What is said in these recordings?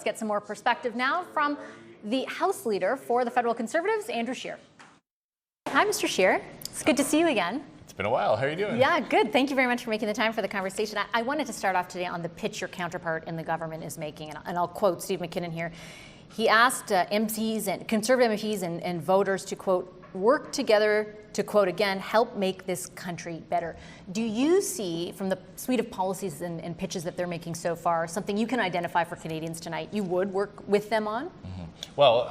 Let's get some more perspective now from the House Leader for the Federal Conservatives, Andrew Scheer. Hi, Mr. Scheer. It's good to see you again. It's been a while. How are you doing? Yeah, good. Thank you very much for making the time for the conversation. I wanted to start off today on the pitch your counterpart in the government is making, and I'll quote Steve McKinnon here. He asked MPs and Conservative MPs and voters to, quote, work together to, quote again, help make this country better. Do you see, from the suite of policies and pitches that they're making so far, something you can identify for Canadians tonight you would work with them on? Mm-hmm. Well,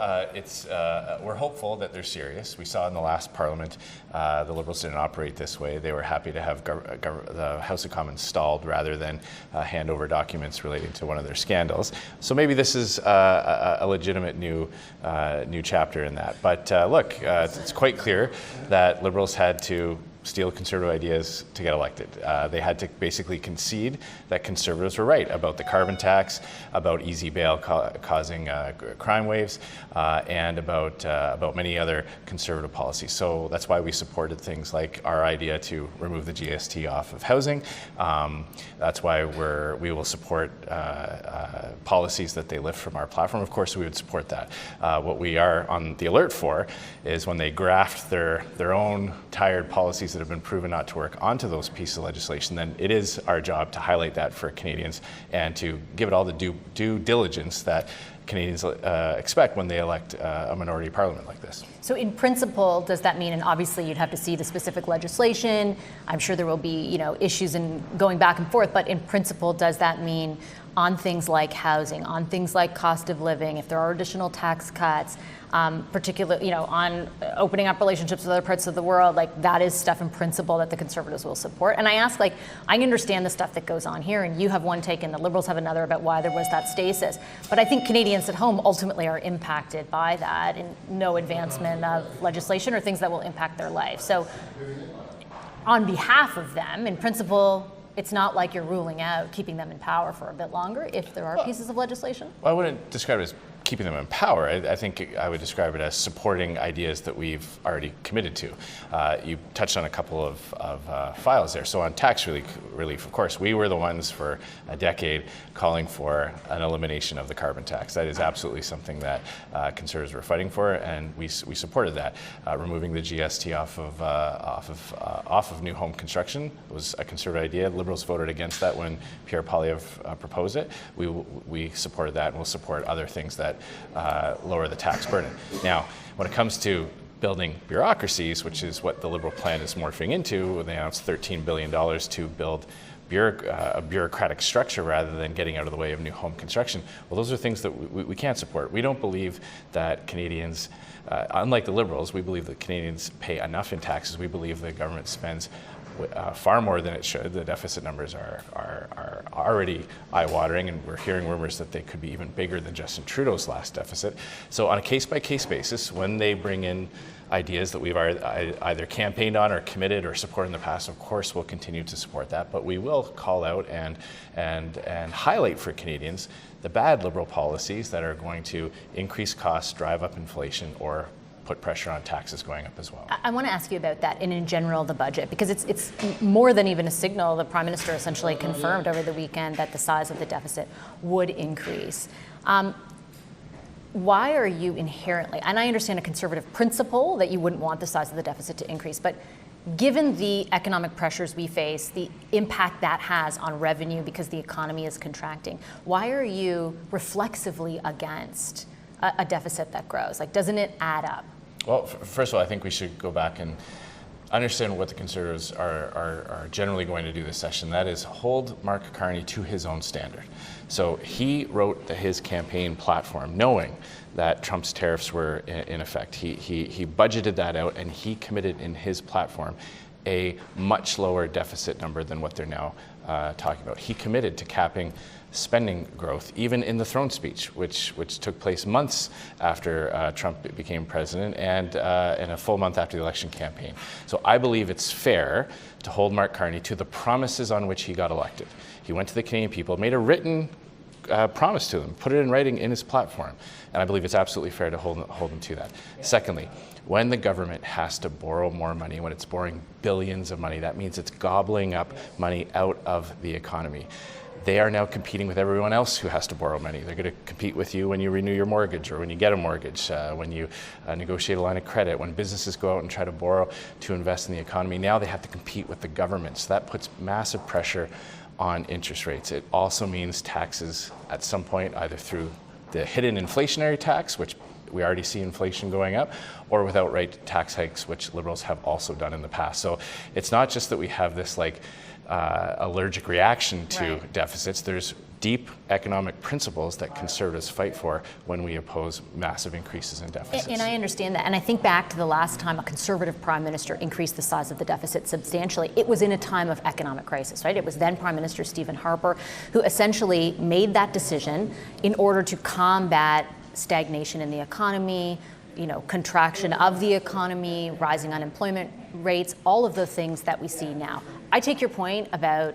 we're hopeful that they're serious. We saw in the last Parliament the Liberals didn't operate this way. They were happy to have the House of Commons stalled rather than hand over documents relating to one of their scandals. So maybe this is a legitimate new chapter in that. But look, it's quite clear that Liberals had to steal Conservative ideas to get elected. They had to basically concede that Conservatives were right about the carbon tax, about easy bail causing crime waves, and about many other Conservative policies. So that's why we supported things like our idea to remove the GST off of housing. That's why we will support policies that they lift from our platform. Of course, we would support that. What we are on the alert for is when they graft their own tired policies that have been proven not to work onto those pieces of legislation, then it is our job to highlight that for Canadians and to give it all the due diligence that Canadians expect when they elect a minority parliament like this. So in principle, does that mean, and obviously you'd have to see the specific legislation, I'm sure there will be issues in going back and forth, but in principle, does that mean on things like housing, on things like cost of living, if there are additional tax cuts, particularly on opening up relationships with other parts of the world, like that is stuff in principle that the Conservatives will support? And I ask, I understand the stuff that goes on here, and you have one take and the Liberals have another about why there was that stasis. But I think Canadians at home ultimately are impacted by that, and no advancement of legislation or things that will impact their life. So on behalf of them, in principle, it's not like you're ruling out keeping them in power for a bit longer if there are pieces of legislation? Well, I wouldn't describe it as keeping them in power. I think I would describe it as supporting ideas that we've already committed to. You touched on a couple of files there. So on tax relief, of course, we were the ones for a decade calling for an elimination of the carbon tax. That is absolutely something that Conservatives were fighting for, and we supported that. Removing the GST off of new home construction was a Conservative idea. Liberals voted against that when Pierre Poilievre proposed it. We supported that, and we'll support other things that lower the tax burden. Now, when it comes to building bureaucracies, which is what the Liberal plan is morphing into, they announced $13 billion to build a bureaucratic structure rather than getting out of the way of new home construction. Well, those are things that we can't support. We don't believe that Canadians, unlike the Liberals, we believe that Canadians pay enough in taxes. We believe the government spends far more than it should. The deficit numbers are already eye-watering, and we're hearing rumors that they could be even bigger than Justin Trudeau's last deficit. So on a case-by-case basis, when they bring in ideas that we've either campaigned on or committed or supported in the past, of course we'll continue to support that, but we will call out and highlight for Canadians the bad Liberal policies that are going to increase costs, drive up inflation, or put pressure on taxes going up as well. I want to ask you about that and in general the budget, because it's more than even a signal. The Prime Minister essentially confirmed over the weekend that the size of the deficit would increase. Why are you inherently, and I understand a Conservative principle that you wouldn't want the size of the deficit to increase, but given the economic pressures we face, the impact that has on revenue because the economy is contracting, why are you reflexively against a deficit that grows? Doesn't it add up? Well, first of all, I think we should go back and understand what the Conservatives are generally going to do this session. That is hold Mark Carney to his own standard. So he wrote his campaign platform knowing that Trump's tariffs were in effect. He budgeted that out, and he committed in his platform a much lower deficit number than what they're now talking about. He committed to capping spending growth, even in the throne speech, which took place months after Trump became president and a full month after the election campaign. So I believe it's fair to hold Mark Carney to the promises on which he got elected. He went to the Canadian people, made a written promise to them, put it in writing in his platform, and I believe it's absolutely fair to hold him to that. Secondly, when the government has to borrow more money, when it's borrowing billions of money, that means it's gobbling up money out of the economy. they are now competing with everyone else who has to borrow money. They're going to compete with you when you renew your mortgage or when you get a mortgage, when you negotiate a line of credit, when businesses go out and try to borrow to invest in the economy. Now they have to compete with the government. So that puts massive pressure on interest rates. It also means taxes at some point, either through the hidden inflationary tax, which we already see inflation going up, or with outright tax hikes, which Liberals have also done in the past. So it's not just that we have this allergic reaction to deficits. There's deep economic principles that Conservatives fight for when we oppose massive increases in deficits. And I understand that. And I think back to the last time a Conservative Prime Minister increased the size of the deficit substantially. It was in a time of economic crisis, right? It was then Prime Minister Stephen Harper who essentially made that decision in order to combat stagnation in the economy, contraction of the economy, rising unemployment rates, all of the things that we see now. I take your point about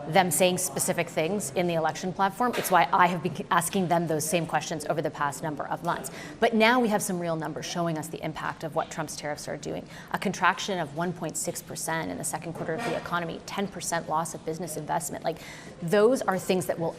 them saying specific things in the election platform. It's why I have been asking them those same questions over the past number of months. But now we have some real numbers showing us the impact of what Trump's tariffs are doing. A contraction of 1.6% in the second quarter of the economy, 10% loss of business investment. Those are things that will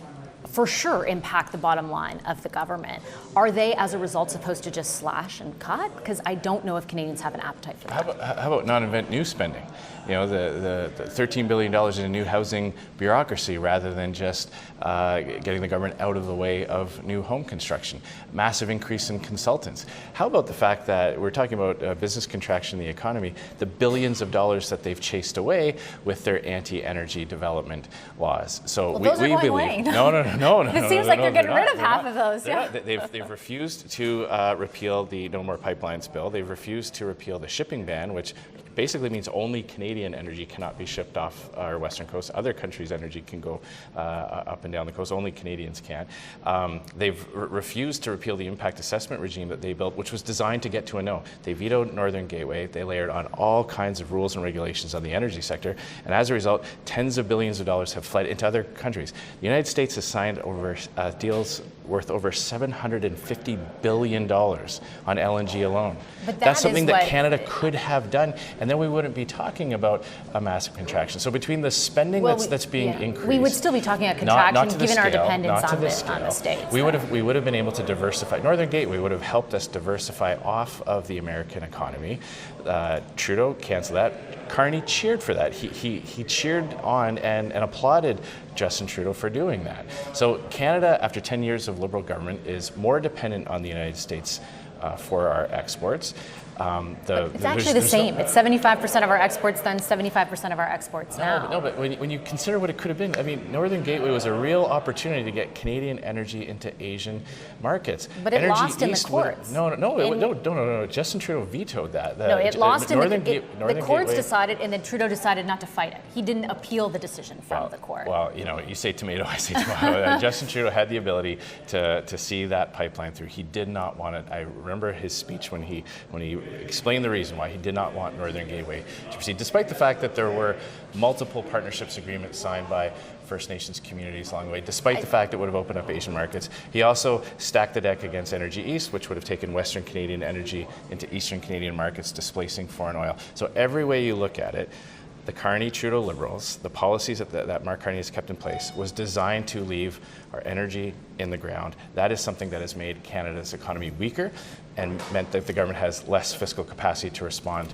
for sure impact the bottom line of the government. Are they, as a result, supposed to just slash and cut? Because I don't know if Canadians have an appetite for that. How about non-event new spending? The $13 billion in a new housing bureaucracy rather than just getting the government out of the way of new home construction. Massive increase in consultants. How about the fact that we're talking about business contraction in the economy, the billions of dollars that they've chased away with their anti-energy development laws. So those are going away. No. It seems like they're getting rid of half of those. They've refused to repeal the No More Pipelines bill. They've refused to repeal the shipping ban, which basically means only Canadian energy cannot be shipped off our western coast. Other countries' energy can go up and down the coast. Only Canadians can. They've refused to repeal the impact assessment regime that they built, which was designed to get to a no. They vetoed Northern Gateway. They layered on all kinds of rules and regulations on the energy sector. And as a result, tens of billions of dollars have fled into other countries. The United States has signed over deals worth over $750 billion on LNG alone. But that's something that Canada could have done, and then we wouldn't be talking about a massive contraction. So between the spending that's being increased, we would still be talking about contraction given our dependence on the states. We would have been able to diversify. Northern Gateway would have helped us diversify off of the American economy. Trudeau canceled that. Carney cheered for that. He cheered on and applauded Justin Trudeau for doing that. So Canada, after 10 years of Liberal government, is more dependent on the United States for our exports. It's actually the same. It's 75% of our exports then, 75% of our exports now. No, but when you consider what it could have been, I mean, Northern Gateway was a real opportunity to get Canadian energy into Asian markets. But it lost in the courts. No. Justin Trudeau vetoed that. It lost in the courts Gateway decided, and then Trudeau decided not to fight it. He didn't appeal the decision from the court. Well, you say tomato, I say tomato. Justin Trudeau had the ability to see that pipeline through. He did not want it. I remember his speech when he explained the reason why he did not want Northern Gateway to proceed, despite the fact that there were multiple partnerships agreements signed by First Nations communities along the way, despite the fact it would have opened up Asian markets. He also stacked the deck against Energy East, which would have taken Western Canadian energy into Eastern Canadian markets, displacing foreign oil. So every way you look at it, the Carney-Trudeau Liberals, the policies that Mark Carney has kept in place, was designed to leave our energy in the ground. That is something that has made Canada's economy weaker and meant that the government has less fiscal capacity to respond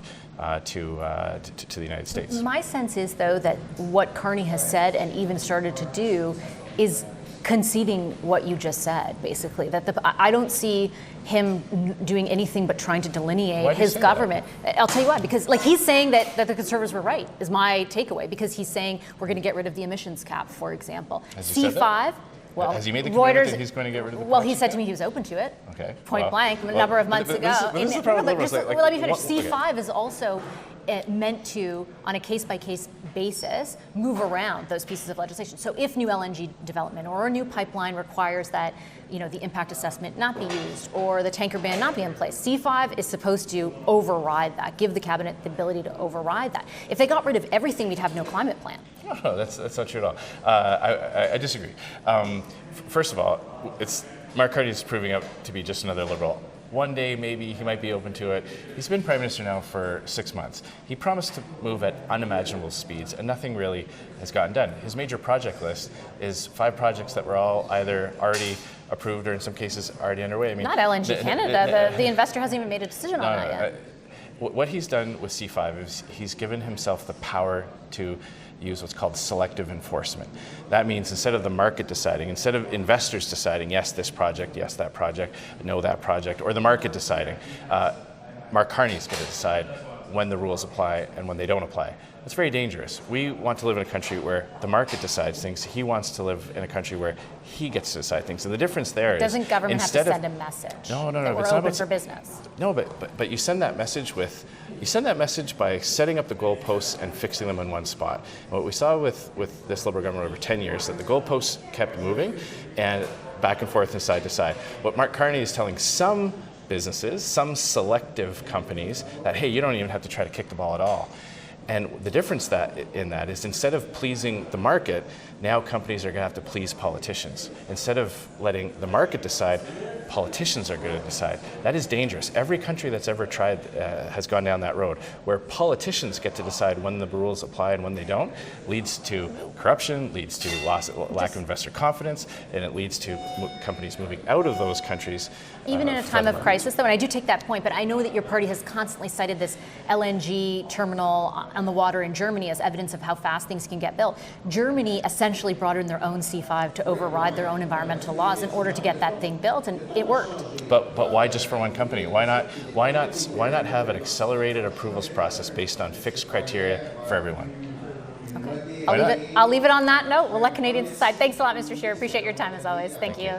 to the United States. My sense is, though, that what Carney has said and even started to do is conceding what you just said, basically. That I don't see him doing anything but trying to delineate his government. I'll tell you why, because he's saying that the Conservatives were right, is my takeaway, because he's saying we're going to get rid of the emissions cap, for example. C5, well, has he made the commitment that he's going to get rid of the Well, he said to me he was open to it. Okay. Point blank, a number of months ago. This is the problem with Liberals. Let me finish. C5 is also meant to, on a case-by-case basis, move around those pieces of legislation. So if new LNG development or a new pipeline requires that the impact assessment not be used or the tanker ban not be in place, C5 is supposed to override that, give the cabinet the ability to override that. If they got rid of everything, we'd have no climate plan. No, that's not true at all. I disagree. First of all, Mark Carney is proving out to be just another Liberal one day maybe he might be open to it. He's been Prime Minister now for 6 months. He promised to move at unimaginable speeds, and nothing really has gotten done. His major project list is 5 projects that were all either already approved or in some cases already underway. I mean, not LNG Canada. The investor hasn't even made a decision on that yet. What he's done with C5 is he's given himself the power to use what's called selective enforcement. That means instead of the market deciding, instead of investors deciding, yes, this project, yes, that project, no, that project, or the market deciding, Mark Carney's going to decide when the rules apply and when they don't apply. It's very dangerous. We want to live in a country where the market decides things. He wants to live in a country where he gets to decide things. And the difference there is, doesn't government have to send a message? No. That we're open for business. No, but you send that message by setting up the goalposts and fixing them in one spot. And what we saw with this Liberal government over 10 years, that the goalposts kept moving and back and forth and side to side. What Mark Carney is telling some businesses, some selective companies, that, hey, you don't even have to try to kick the ball at all. And the difference in that is, instead of pleasing the market, now companies are going to have to please politicians. Instead of letting the market decide, politicians are going to decide. That is dangerous. Every country that's ever tried has gone down that road, where politicians get to decide when the rules apply and when they don't. Leads to corruption, leads to lack of investor confidence, and it leads to companies moving out of those countries. Even in a time of crisis, though, and I do take that point, but I know that your party has constantly cited this LNG terminal on the water in Germany as evidence of how fast things can get built. Germany essentially brought in their own C5 to override their own environmental laws in order to get that thing built, and it worked. But why just for one company? Why not have an accelerated approvals process based on fixed criteria for everyone? Okay, I'll leave it on that note. We'll let Canadians decide. Thanks a lot, Mr. Scheer. Appreciate your time as always. Thank you.